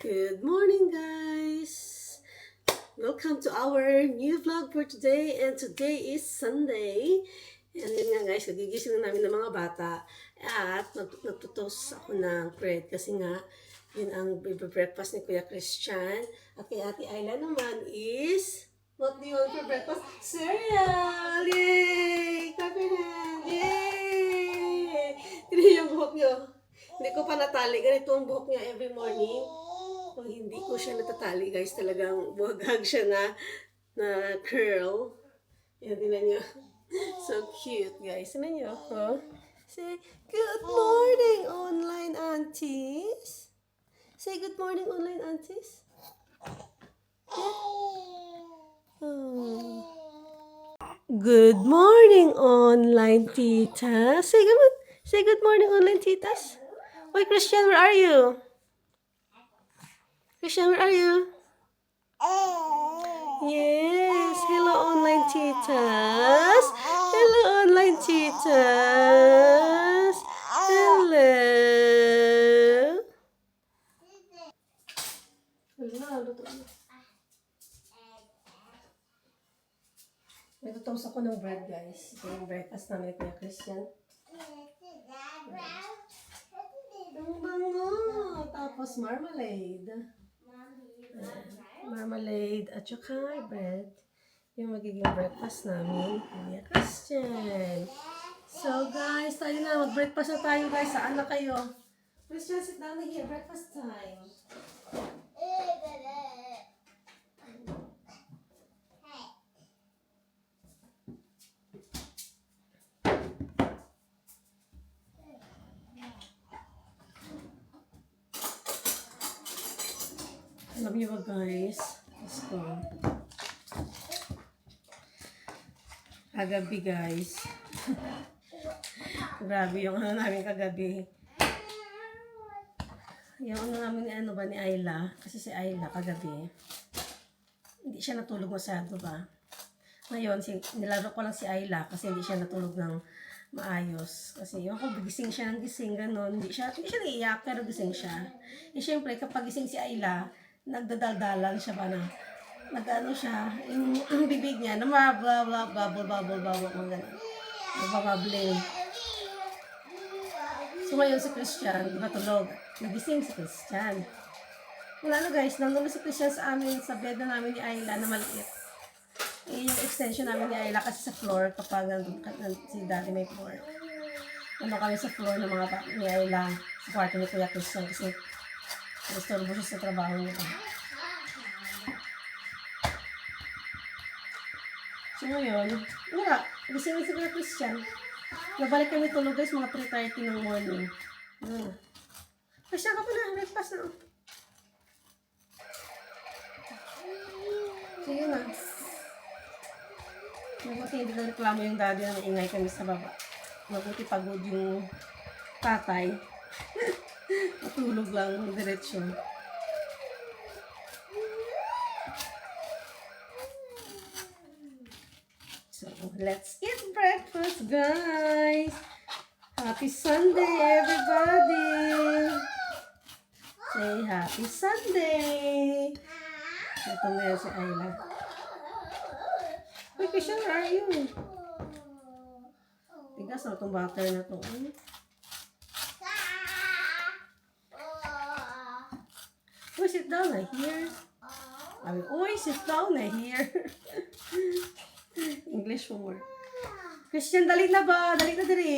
Good morning, guys! Welcome to our new vlog for today. And today is Sunday. And yun nga guys, nagigising na namin ng mga bata. At nagtutos ako ng bread kasi nga, yun ang breakfast ni Kuya Christian. At kay Ate Ayla naman is, what do you want for breakfast? Cereal! Yay! Coffee na! Yay! Tignan yung buhok nyo. Hindi ko pa natali. Ganito ang buhok niya every morning. Kung hindi ko siya natatali, guys, talagang buhagag siya na curl. Yan, tingnan nyo. So cute, guys. Tingnan nyo, huh? Say, good morning, online aunties. Say, good morning, online aunties. Yeah. Oh. Good morning, online tita. Say good morning, online titas. Wait, Christian, where are you? Christian, where are you? Yes. Hello, online titas. Hello, online titas. Hello. Nagtutoast ako ng bread, guys. Ito yung breakfast namin ni Kuya Christian. Ang bango. Tapos marmalade. Marmalade at saka bread. Yung magiging breakfast namin. Kuya Christian. So guys, tayo na. Mag-breakfast na tayo guys. Saan na kayo? Christian, sit down na here. Breakfast time. Alam niyo ba guys? Gusto. Kagabi guys. Grabe yung ano namin kagabi. Yung ano namin ni Ayla. Kasi si Ayla kagabi. Hindi siya natulog masyado ba? Ngayon, nilaro ko lang si Ayla kasi hindi siya natulog ng maayos. Kasi yung ako, gising siya ng gising, gano'n. Hindi siya naiiyak, pero gising siya. E syempre, kapag gising si Ayla, nagdadaldalan siya ba na nag-ano siya, yung bibig niya, na blah blah bubble, mga gano'n. Nabababling. So ngayon si Christian, matulog. Nagising si Christian. Wala na guys, nandun si Christian sa amin, sa bed na namin ni Ayla na maliit. Yung extension namin ni Ayla kasi sa floor, kapag si Daddy may floor. Ano kami sa floor ng mga ni Ayla, sa kwarto ni Kuya Christian kasi nastorbo siya sa trabaho niya. So ngayon, wala. Gising si Kuya Christian. Nabalik kami tulog guys, mga 3:30 ng morning. Kasi ka pa na, breakfast na. So yun na. Mabuti hindi na reklamo yung daddy na naingay kami sa baba. Mabuti pagod yung tatay. Matulog lang, diretsyo. So, let's eat breakfast, guys! Happy Sunday, everybody! Say happy Sunday! Ito na yan si Ayla. Uy, Christian, where are you? Tigas na itong butter na ito. Uy, sit down na here. Uy, sit down na here. English homework. Christian, dali na ba? Dali na dali.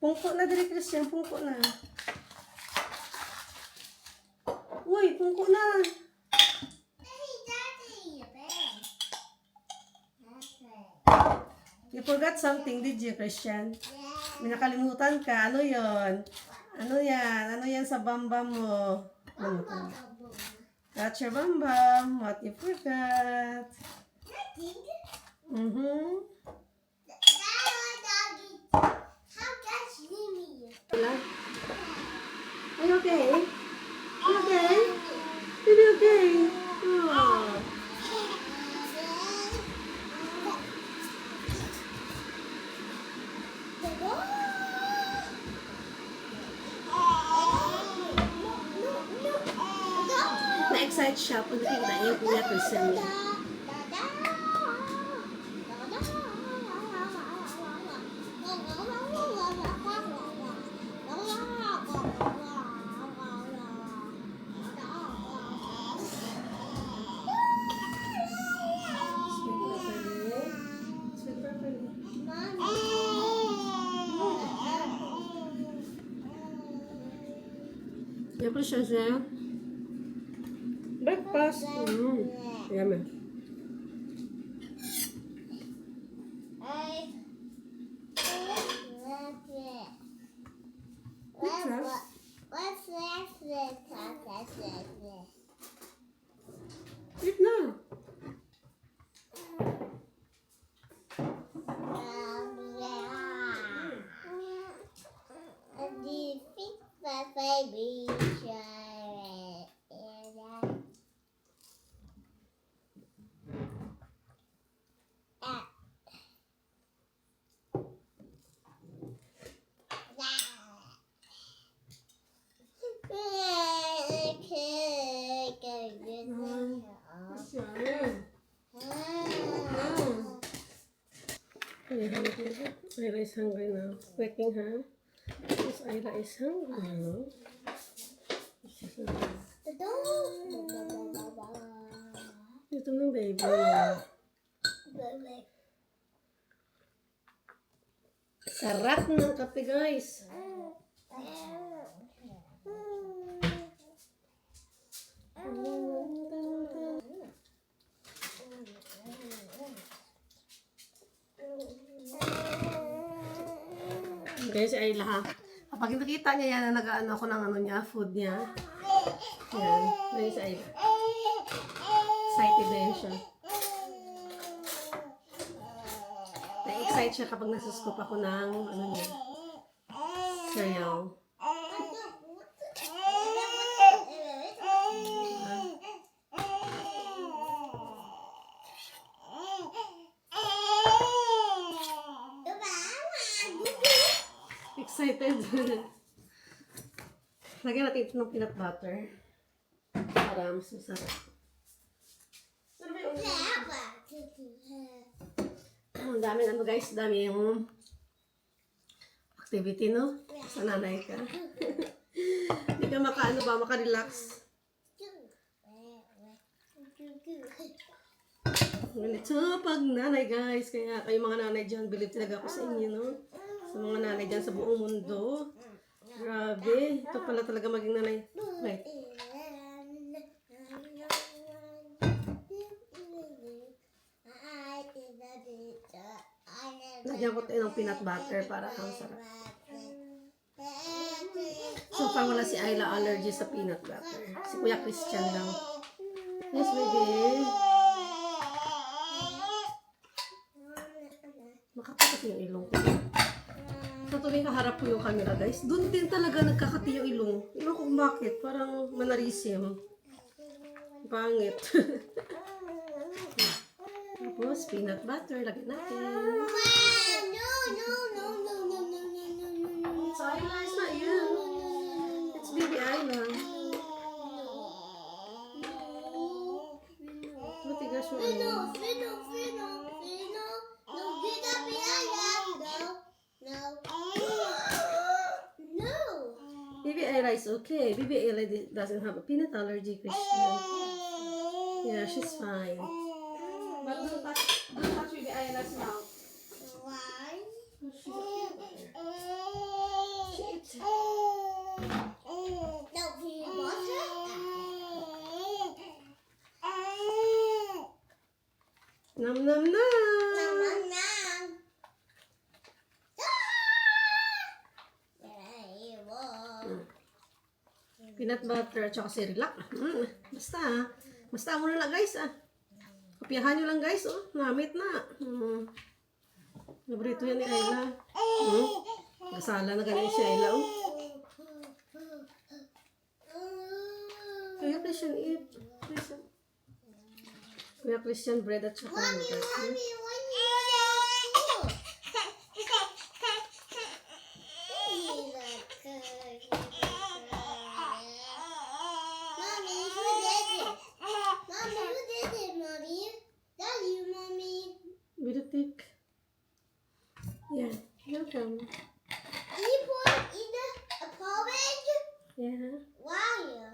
Pungko na dali, Christian. Pungko na. Uy, pungko na. You forgot something, did you, Christian? May nakalimutan ka. Ano yon? Ano yan? Ano yan sa bambam mo? That's your bambam. What you forgot? Mm-hmm. Are you okay? Are you okay? Are you okay? Oh. Na-excite siya pag nakikita yung Kuya Christian niya. Ya Christian siya. Breakfast. Yummy. Eat na. Baby shark. Ira is hungry now. Waking her. Yes, Ira is hungry now. Ito ng baby. Sarap ng kape, guys. Guys, ay lahat. Kapag nakita niya yan na nag-ano ako ng ano niya, food niya. Yan. Guys, ay excited na yan siya. Na-excite siya kapag nasuscoop ako ng ano niya. Cereal. Excited. Lagyan natin ito ng peanut butter. Para mas masarap. Ang dami ano guys, dami yung activity, no? Sa nanay ka. Hindi ka maka-ano ba, maka-relax. Ganito pag nanay guys, kaya kayo mga nanay dyan, believe talaga ako sa inyo, no? Sa mga nanay dyan sa buong mundo. Grabe, ito pala talaga maging nanay. Wait. Lagyan ko tayo ng peanut butter para ang sarap. So far wala si Ayla allergy sa peanut butter. Si Kuya Christian lang. Yes, baby. Makapagod yung ilong ko. Sa tuwing kaharap ko yung camera guys, doon din talaga nagkakati yung ilong. Ilong ko bakit? Parang manarisim. Pangit. Tapos, peanut butter. Lagyan natin. It's Ayla, it's not you. It's baby Ayla. Matigas yung ano. Baby Ayla is okay. Baby Ayla doesn't have a peanut allergy, Christian. Yeah, she's fine. But don't touch baby Ayla's mouth. Why? No peanut butter? Nom nom nom. Nom. Peanut butter at saka Cerelac. Basta mo na lang guys Kopiyahan nyo lang guys Namit na. Nabrito yan ni Ayla. Kasala na ganyan si Ayla Kuya Christian eat. Kuya Christian bread at saka yogurt. Yeah. Why?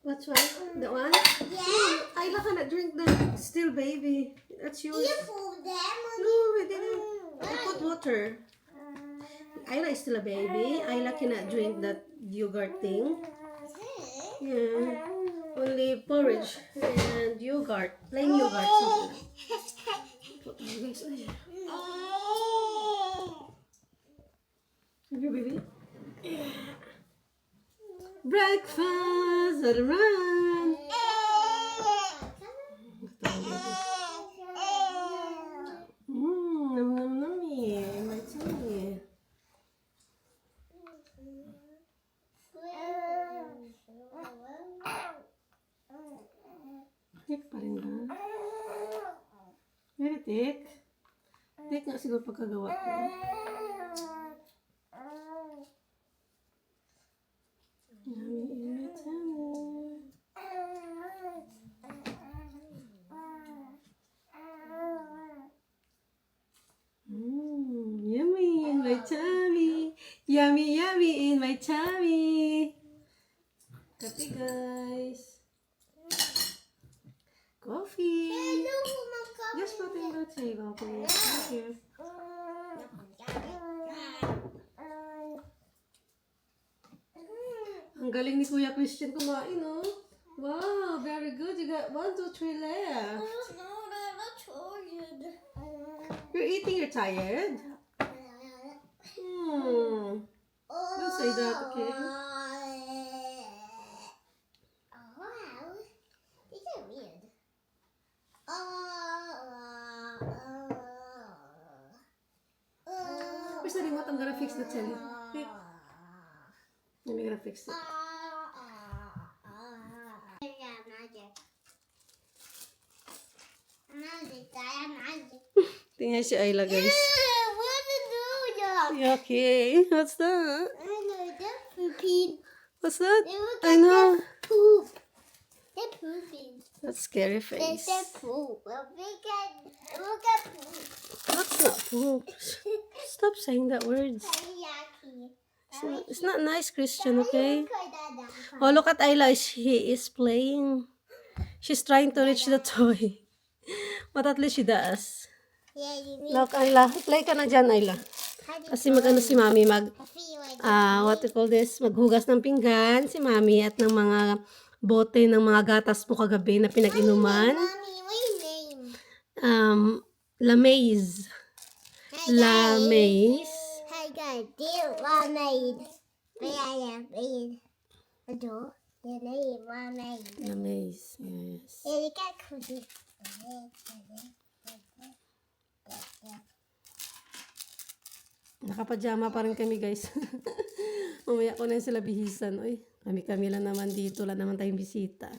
What's one? The one? Yeah. Ayla cannot drink the still baby. That's yours. You pull them. No, we didn't. I put water. Ayla is still a baby. Ayla cannot drink that yogurt thing. Yeah. Only porridge and yogurt. Plain yogurt. So, put you guys. Ay. Have you baby? Breakfast! Run! Nom nom nummy. My tummy. Thick pa rin ba? Very thick. Thick nga siguro pagkagawa ko. Yummy in my tummy. Yummy in my tummy. Yummy, yummy in my tummy. Coffee, guys. Coffee. Just put in the table, please. Thank you. Ang galing ni Kuya Christian kumain, oh. Wow, very good. You got 1, 2, 3 left. You're eating, you're tired? Don't say that, okay? These are weird. Where's the remote? I'm gonna fix the telly. Quick. I'm gonna fix it. Tingnan si Ayla, guys. Okay, what's that? What's that? I know. Poop. They're pooping. That's scary They face. said poop. Well, look at poop. That's not poop. Stop saying that words. Yucky. It's not nice, Christian, okay? Oh, look at Ayla. She is playing. She's trying to reach the toy. But at least she does. Yeah, you mean Look, Ayla. Play ka na dyan, Ayla. Kasi mag-ano si Mami, what you call this? Maghugas ng pinggan si Mami at ng mga bote ng mga gatas mo kagabi na pinag-inuman. Mommy, what's your name? Lamaze. Lamaze. Hi guys, dear mermaid. Mermaid. Adore. Your name, mermaid. Lamaze, yes. Yeah, you got cookies. Nakapajama pa rin kami, guys. Mamaya ko na sila bihisan. Uy, kami-kami lang naman dito. Wala naman tayong bisita.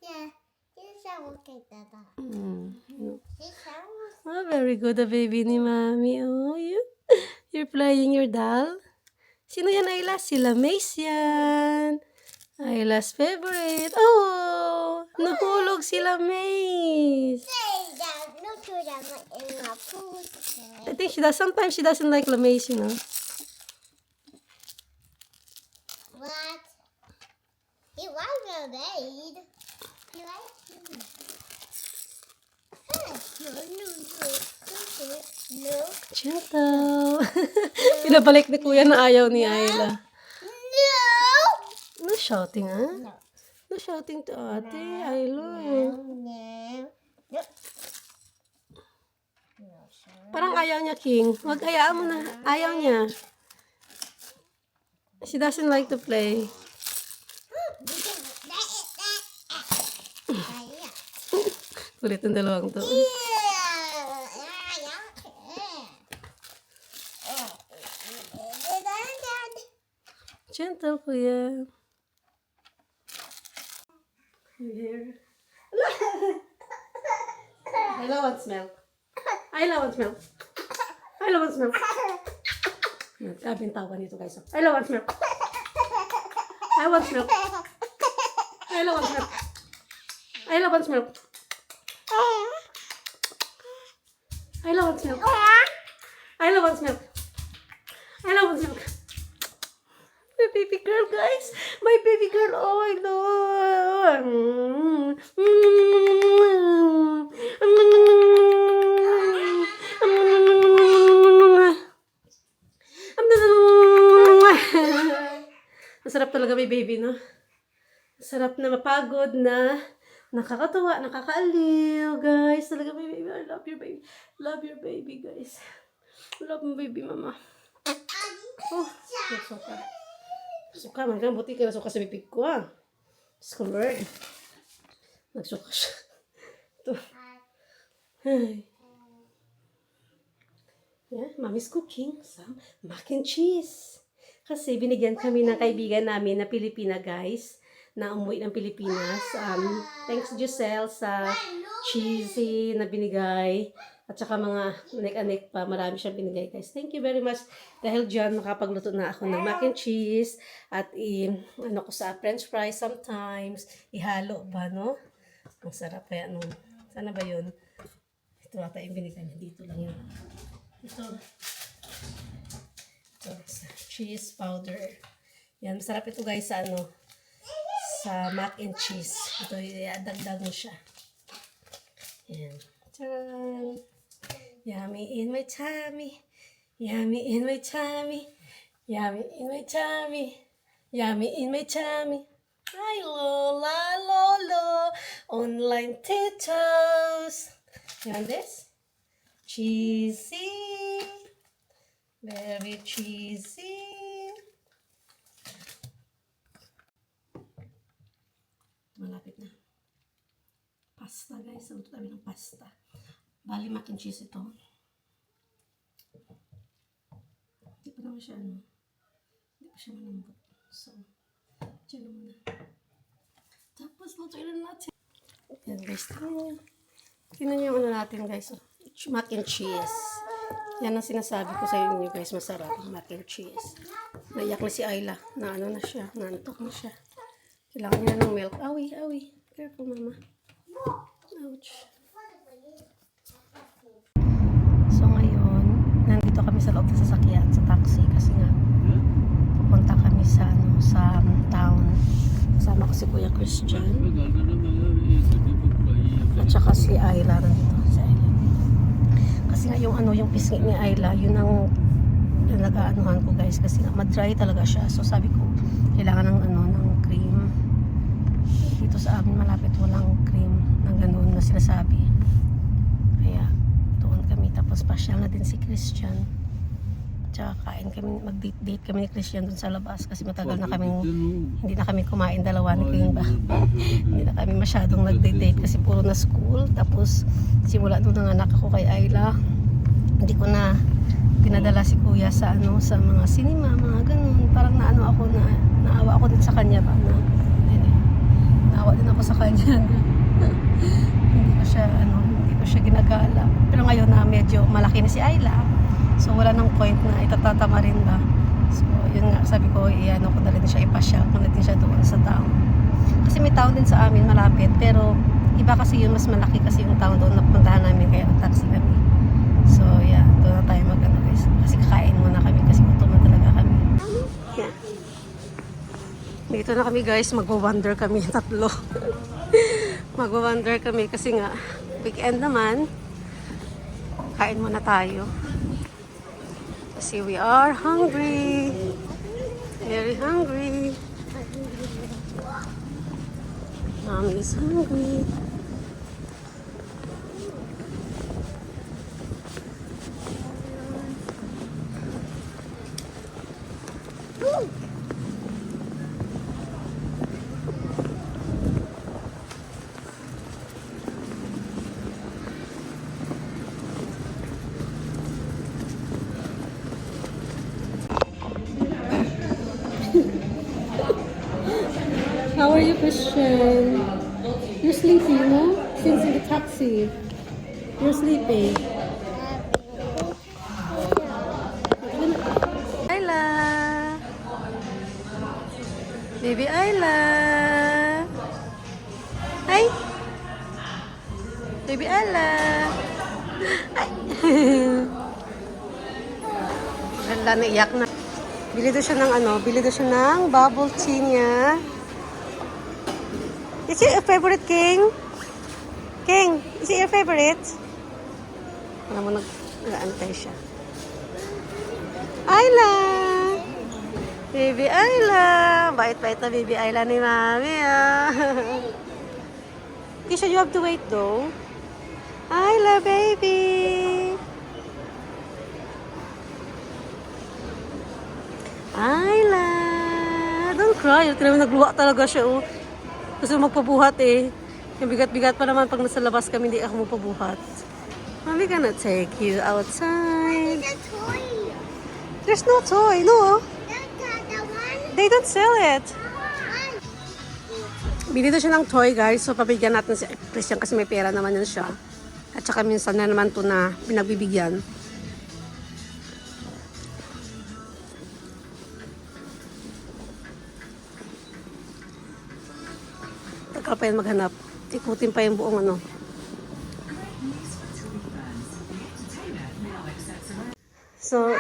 Yeah, you sound okay, Dada. Mm. You sound Oh, very good, the baby ni Mami. Oh, you're playing your doll? Sino yan, Ayla? Si Lamaze yan. Ayla's favorite. Oh, nahulog si Lamaze. Say that. No, to that in my food. I think sometimes she doesn't like Lamaze, you know. What? He was mermaid. You like him? No. Gentle. Pinabalik ni Kuya na ayaw ni Ayla. No. No shouting, ha? No. No shouting to ate. Ayla. No. Parang ayaw niya, King. Wag hayaan mo na. Ayaw niya. She doesn't like to play. Kulit ang dalawang to. Gentle, Kuya. You hear? Ayla wants milk. Ayla wants milk. Ayla wants milk. Grabing tawa nito, guys. Ayla wants milk. I want milk. Ayla wants milk. Ayla wants milk. Ayla wants milk. Ayla wants milk. Ayla wants milk. My baby girl, guys. My baby girl. Oh, I love. Masarap talaga may baby, no? Masarap na mapagod na nakakatuwa, nakakaaliw, guys. Talaga may baby. I love your baby. Love your baby, guys. Love my baby, mama. Oh, nagsuka. Nagsuka, man ka. Buti ka nasuka sa bibig ko, ah. Scholar. Nagsuka siya. Ito. Ay. Yeah, mommy's cooking some mac and cheese. Kasi binigyan kami ng kaibigan namin na Pilipina, guys, na umuwi ng Pilipinas. Thanks Giselle sa cheesy na binigay. At saka mga anek-anek pa. Marami siyang binigay, guys. Thank you very much. Dahil dyan, makapagluto na ako ng mac and cheese. At ano ko sa french fries sometimes. Ihalo ba, no? Ang sarap kaya nung. Sana ba yun? Ito ata yung binigay niya. Dito lang yun. Ito, cheese powder. Yan, masarap ito, guys, sa ano, sa mac and cheese. Ito, dagdag mo siya. Yan. Tcharan! Yummy in my tummy. Yummy in my tummy. Yummy in my tummy. Yummy in my tummy. Hi, Lola, Lolo. Online titos. Yan, this. Cheesy. Very cheesy. Malapit na. Pasta, guys. Saluto tayo ng pasta. Bali mac and cheese ito. Hindi pa naman siya, ano. Hindi pa siya malambot. So, dyan na muna. Tapos, lutuin na natin. Yan, guys. Tingnan nyo yung ano natin, guys. Mac and cheese. Yan ang sinasabi ko sa inyo, guys. Masarap. Mac and cheese. Naiyak na si Ayla. Na ano na siya. Naantok na siya. Kailangan niya ng milk. Awi, awi. Careful, mama. Ouch. So ngayon, nandito kami sa loob ng sasakyan, sa taxi. Kasi nga, pupunta kami sa, ano, sa town. Kasama ko si Kuya Christian. At saka si Ayla nandito. Si Ayla. Kasi nga yung ano, yung pisngi ni Ayla, yun ang nag-aanuhan ko, guys. Kasi nga, madry talaga siya. So sabi ko, kailangan ng ano, ng cream. Dito sa amin malapit walang cream na ganoon na sinasabi. Kaya doon kami, tapos pasyal na din si Christian. Tsaka kain kami, mag-date kami ni Christian doon sa labas kasi matagal na kaming hindi na kami kumain dalawa ni King ba. Hindi na kami masyadong nag-date kasi puro na school. Tapos simula doon ng anak ako kay Ayla, hindi ko na pinadala si Kuya sa ano, sa mga cinema, mga ganun. Parang naano ako na naawa ako din sa kanya ba na naawa din ako sa kanya. hindi ko siya ginagala. Pero ngayon na medyo malaki na si Ayla, so wala nang point na itatatama rin ba. So yun nga, sabi ko ano ko na rin siya ipasya, kung na din siya doon sa town. Kasi may town din sa amin malapit, pero iba kasi yun, mas malaki kasi yung town doon na puntahan namin, kaya nag-taxi kami. So yeah, doon na tayo mag-ano, guys. Kasi kakain muna kami kasi gutom na talaga kami. Yeah. Dito na kami, guys, magwa-wander kami tatlo. Magwa-wander kami kasi nga weekend naman. Kain muna tayo. Kasi we are hungry. Very hungry. Mommy is hungry. How are you, Christian? You're sleepy, no? Since in the taxi. You're sleeping. Ayla! Baby Ayla! Hi! Baby Ayla! Ay! Ganda, naiyak na. Bili daw siya ng bili daw siya ng bubble tea niya. Is it your favorite, King? King, is it your favorite? Alam mo, nag-aantay siya. Ayla! Baby Ayla! Bait-bait na Baby Ayla ni Mami, ah. Kisha, you have to wait though. Ayla, baby! Ayla! Don't cry. Ito naman nagluwa talaga siya, oh. Gusto magpabuhat, eh. Yung bigat-bigat pa naman pag nasa labas kami, hindi ako magpabuhat. Mami gonna take you outside. The toy. There's no toy, no. The one. They don't sell it. One. Bili daw siya ng toy, guys. So, pabigyan natin si Christian kasi may pera naman yan siya. At saka minsan na naman to na pinagbibigyan. Tagal pa yan maghanap. Ikutin pa yung buong ano. So,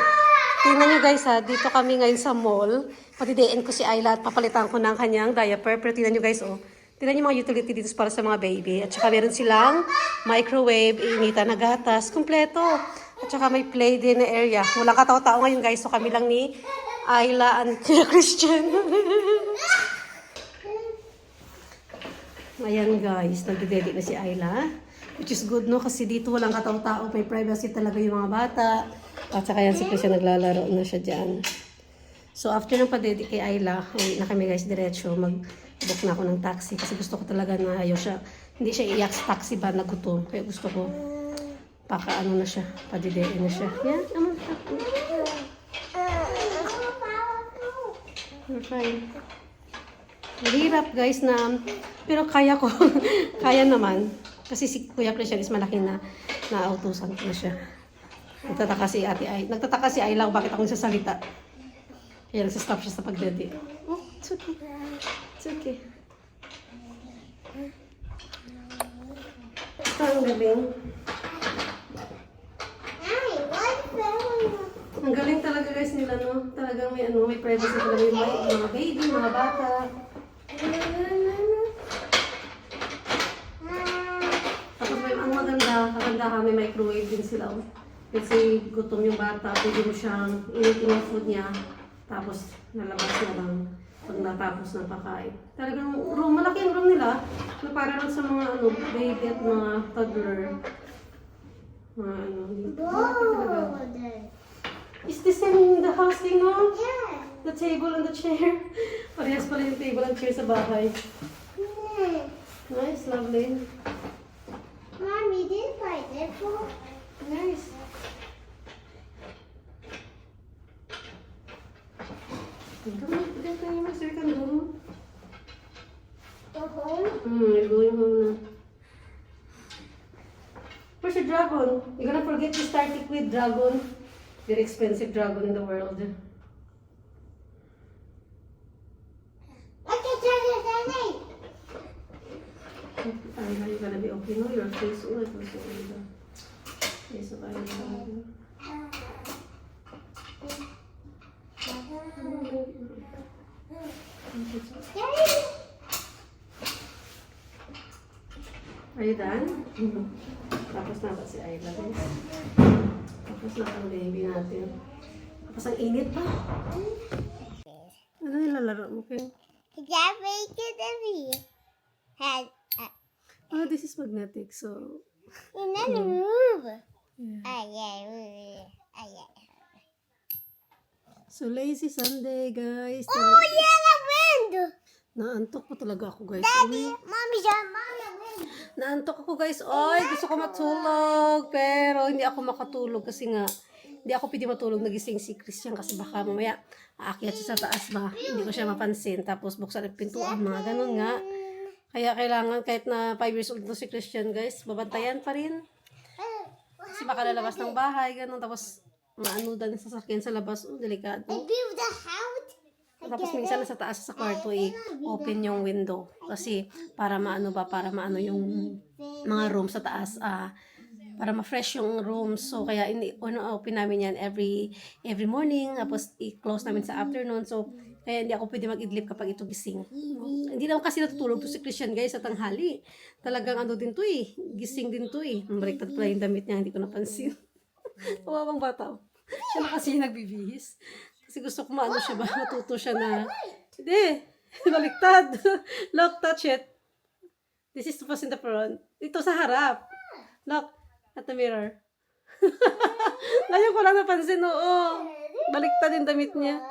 tingnan nyo guys ha, dito kami ngayon sa mall. Patidiin ko si Ayla at papalitan ko ng kanyang diaper. Pero tingnan nyo guys, oh. Tingnan nyo mga utility dito para sa mga baby. At saka meron silang microwave, iinitan na gatas, kompleto. At saka may play din na area. Walang katao-tao ngayon guys, so kami lang ni Ayla and Christian. Ayan guys, nagdededit na si Ayla. Which is good no, kasi dito walang katao-tao. May privacy talaga yung mga bata. At saka yan si Christian naglalaro na siya dyan. So after ng padedit kay Ayla, uwi na kami guys diretso. Mag-book na ako ng taxi. Kasi gusto ko talaga na ayaw siya. Hindi siya iiyak sa taxi ba na gutom. Kaya gusto ko pakaano na siya. Padidein na siya. Yan, You're fine. Mahirap guys na, pero kaya ko. Kaya naman. Kasi si Kuya Christian is malaki na nautusan ko na siya. Nagtataka si Ate Ay. Nagtataka si Ayla bakit ako nagsasalita. Kaya nagsastop siya sa pagdede. Oh, it's okay. It's okay. Ito ang galing. Hey, what's that? Ang galing talaga guys nila, no? Talagang may privacy talaga yung mga baby, mga bata. Tapos ang maganda may microwave din sila. Oh. Kasi gutom yung bata, pwede mo siyang initin yung food niya. Tapos nalabas na lang pag natapos ng pakain. Talagang room, malaki yung room nila. Na para lang sa mga baby at mga toddler. Mga malaki talaga. Is this in the house thing, no? Yeah. The table and the chair. Parehas pala yung table and chair sa bahay. Nice, lovely. Mommy, did buy this one? Nice. Diyan tayo mag-sir ka doon. Go home? You're going home na. Where's your dragon? You're gonna forget to start it with dragon. Very expensive dragon in the world. Okay, Daddy. Ayla, you're gonna be okay, no? Your face, oh, it was so good. Face of Ayla. Daddy. Are you done? Tapos na ba si Ayla, guys? Tapos na ang baby natin. Tapos ang init pa. Ano nilalaro mo, Kim? That make it had Oh, this is magnetic, so... in the move. Yeah. Yeah. So, lazy Sunday, guys. Oh yeah, the wind. Naantok pa talaga ako, guys. Daddy, Uy, Mommy, the wind. naantok ako, guys. Oy, gusto ko matulog. Pero hindi ako makatulog kasi nga, hindi ako pwede matulog. Nagising si Christian kasi baka mamaya aakyat siya sa taas ba. Hindi ko siya mapansin. Tapos buksan ang pintuan, mga ganun nga. Kaya kailangan kahit na 5 years old na si Christian, guys, babantayan pa rin. Kasi baka lalabas ng bahay, ganun. Tapos maanudan sa sasakyan sa labas. Oh, delikado. I built the house. Tapos minsan sa taas sa kwarto open yung window kasi para maano yung mga room sa taas para ma-fresh yung room. So, kaya open namin yan every morning. Tapos, i-close namin sa afternoon. So, kaya hindi ako pwede mag-idlip kapag ito gising. Hindi naman kasi natutulog to si Christian, guys, sa tanghali. Talagang ano din to eh. Gising din to eh. Baliktad pala yung damit niya, hindi ko napansin. Kawawang bata. Siya na kasi yung nagbibihis. Kasi gusto ko maano siya ba, matuto siya na, hindi, baliktad. Look, touch it. This is to pass in the front. Ito sa harap. Look, at the mirror. Ngayon ko lang napansin, oo. Baliktad yung damit niya.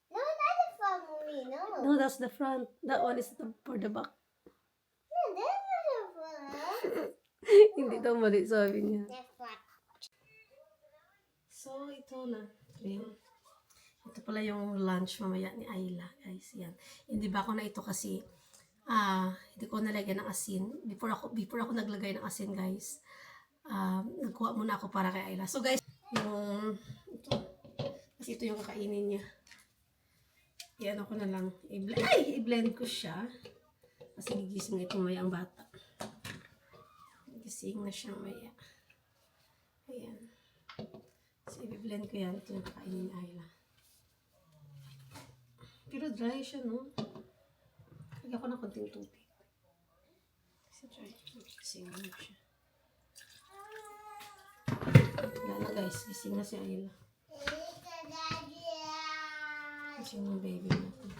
No, not the front, mommy. No. No, that's the front. That one is for the back. No, that's not the front. Hindi daw mali, sabi niya. The front. So, ito na. Ito pala yung lunch mamaya ni Ayla, guys. Yan. Hindi ba ako na ito kasi hindi ko nalagyan ng asin. Before ako naglagay ng asin, guys. Nagkuha muna ako para kay Ayla. So, guys, ito. Kasi ito yung kakainin niya. Yan ako na lang. I-blend ko siya. Kasi gigising na ito maya ang bata. Gising na siya maya. Ayan. So, i-blend ko yan. Ito yung kakainin ni Ayla. Pero dry siya, no? Lagyan ko ng konting tubig. Kasi dry. Gising na siya. Wala na, guys. Gising na si Ayla. Gising ng baby natin.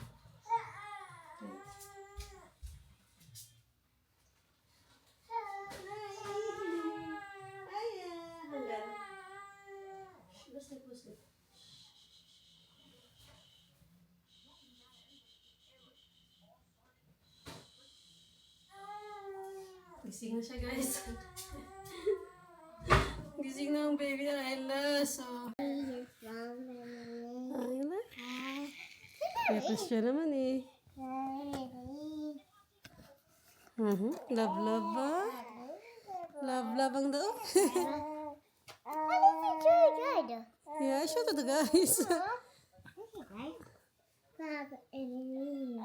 Gising na siya, guys. Gising na ang baby na Ayla. So, Ayla. Pepes siya naman eh. Love, love ba? Love, love ang daw. Good. Yeah, show to the guys. Papa and me.